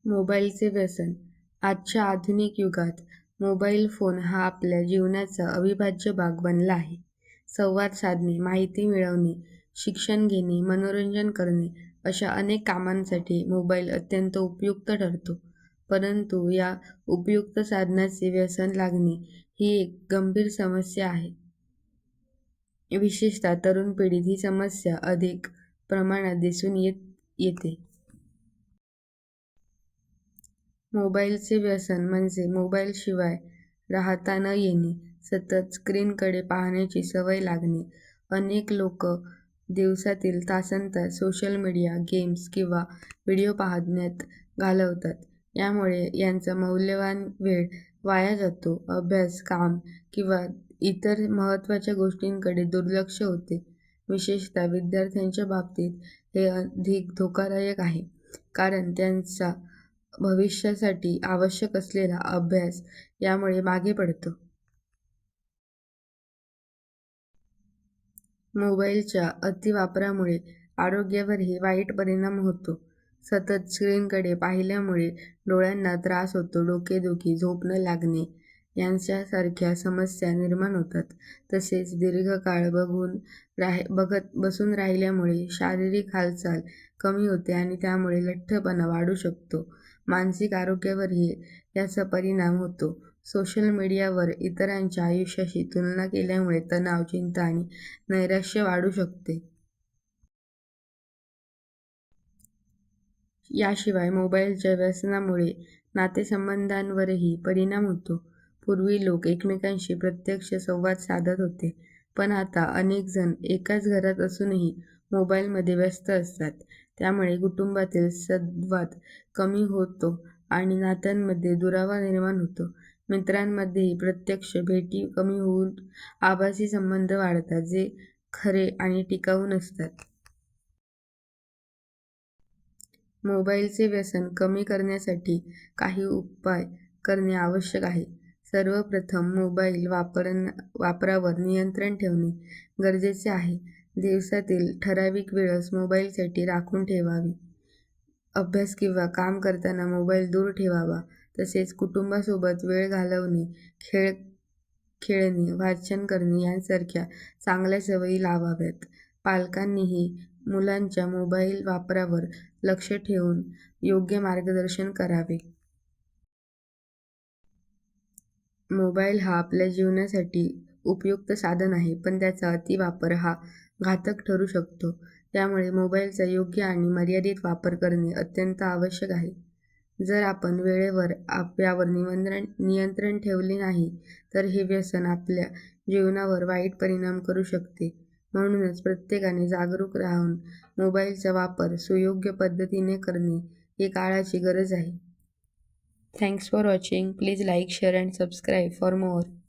मोबाईलचे व्यसन. आजच्या आधुनिक युगात मोबाईल फोन हा आपल्या जीवनाचा अविभाज्य भाग बनला आहे. संवाद साधणे, माहिती मिळवणे, शिक्षण घेणे, मनोरंजन करणे अशा अनेक कामांसाठी मोबाईल अत्यंत उपयुक्त ठरतो. परंतु या उपयुक्त साधनाचे व्यसन लागणे ही एक गंभीर समस्या आहे. विशेषतः तरुण पिढीत ही समस्या अधिक प्रमाणात दिसून येते. मोबाईलचे व्यसन म्हणजे मोबाईलशिवाय राहता न येणे, सतत स्क्रीनकडे पाहण्याची सवय लागणे. अनेक लोक दिवसातील तासनतास सोशल मीडिया, गेम्स किंवा व्हिडिओ पाहण्यात घालवतात. यामुळे यांचा मौल्यवान वेळ वाया जातो. अभ्यास, काम किंवा इतर महत्त्वाच्या गोष्टींकडे दुर्लक्ष होते. विशेषतः विद्यार्थ्यांच्या बाबतीत हे अधिक धोकादायक आहे, कारण त्यांचा भविष्यासाठी आवश्यक असलेला अभ्यास यामुळे मागे पडतो. मोबाईलच्या अतिवापरामुळे आरोग्यावरही वाईट परिणाम होतो. सतत स्क्रीनकडे पाहिल्यामुळे डोळ्यांना त्रास होतो, डोकेदुखी, झोप न लागणे यांसारख्या समस्या निर्माण होतात. तसेच दीर्घकाळ बघत बसून राहिल्यामुळे शारीरिक हालचाल कमी होते आणि त्यामुळे लठ्ठपणा वाढू शकतो. मानसिक आरोग्यावरही याचा परिणाम होतो. सोशल मीडियावर इतरांच्या आयुष्याशी तुलना केल्यामुळे तणाव, चिंता आणि नैराश्य वाढू शकते. याशिवाय मोबाईलच्या व्यसनामुळे नातेसंबंधांवरही परिणाम होतो. पूर्वी लोक एकमेकांशी प्रत्यक्ष संवाद साधत होते, पण आता अनेक जण एकाच घरात असूनही मोबाईलमध्ये व्यस्त असतात. त्यामुळे कुटुंबातील संवाद कमी होतो आणि नात्यांमध्ये दुरावा निर्माण होतो. मित्रांमध्येही प्रत्यक्ष भेटी कमी होऊन आभासी संबंध वाढतात, जे खरे आणि टिकाऊ नसतात. मोबाईलचे व्यसन कमी करण्यासाठी काही उपाय करणे आवश्यक आहे. सर्वप्रथम मोबाईल वापरावर नियंत्रण ठेवणे गरजेचे आहे. दिवसातील ठराविक वेळच मोबाईलसाठी राखून ठेवावी. अभ्यास किंवा काम करताना मोबाईल दूर ठेवावा. तसेच कुटुंबासोबत वेळ घालवणे, खेळणे, वाचन करणे यांसारख्या चांगल्या सवयी लावाव्यात. पालकांनीही मुलांच्या मोबाईल वापरावर लक्ष ठेवून योग्य मार्गदर्शन करावे. मोबाईल हा आपल्या जीवनासाठी उपयुक्त साधन आहे, पण त्याचा अतिवापर हा घातक ठरू शकतो. त्यामुळे मोबाईलचा योग्य आणि मर्यादित वापर करणे अत्यंत आवश्यक आहे. जर आपण वेळेवर यावर नियंत्रण ठेवले नाही, तर हे व्यसन आपल्या जीवनावर वाईट परिणाम करू शकते. म्हणूनच प्रत्येकाने जागरूक राहून मोबाईलचा वापर सुयोग्य पद्धतीने करणे ही काळाची गरज आहे. Thanks for watching. Please like, share and subscribe for more.